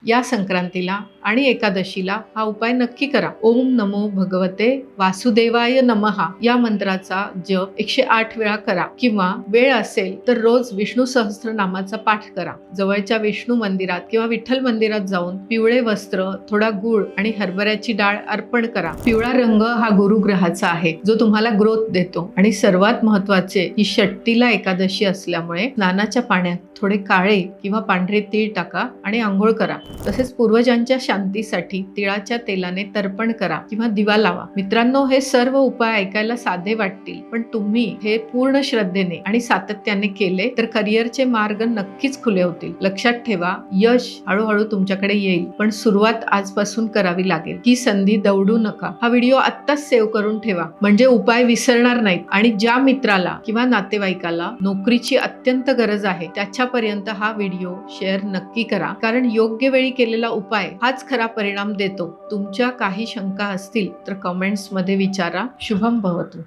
या संक्रांतीला आणि एकादशीला हा उपाय नक्की करा. ओम नमो भगवते वासुदेवाय नमः या मंत्राचा जप 108 वेळा करा किंवा वेळ असेल तर रोज विष्णू सहस्त्रनामाचा पाठ करा. जवळच्या विष्णू मंदिरात किंवा विठ्ठल मंदिरात जाऊन पिवळे वस्त्र, थोडा गूळ आणि हरभऱ्याची डाळ अर्पण करा. पिवळा रंग हा गुरुग्रहाचा आहे, जो तुम्हाला ग्रोथ देतो. आणि सर्वात महत्त्वाचे, ही षट्टीला एकादशी असल्यामुळे स्नानाच्या पाण्यात थोडे काळे किंवा पांढरे तीळ टाका आणि आंघोळ करा. तसेच पूर्वजांच्या शांतीसाठी तिळाच्या तेलाने तर्पण करा किंवा दिवा लावा. मित्रांनो, हे सर्व उपाय ऐकायला साधे वाटतील, पण तुम्ही हे पूर्ण श्रद्धेने आणि सातत्याने केले तर करिअरचे मार्ग नक्कीच खुले होतील. लक्षात ठेवा, यश हळूहळू तुमच्याकडे येईल, पण सुरुवात आजपासून करावी लागेल. ही संधी दवडू नका. हा व्हिडिओ आत्ताच सेव्ह करून ठेवा, म्हणजे उपाय विसरणार नाहीत. आणि ज्या मित्राला किंवा नातेवाईकाला नोकरीची अत्यंत गरज आहे, त्याच्यापर्यंत हा व्हिडिओ शेअर नक्की करा, कारण योग्य वेळी केलेला उपाय हाच खरा परिणाम देतो. तुमच्या काही शंका असतील तर कमेंट्स मध्ये विचारा. शुभम भवतु.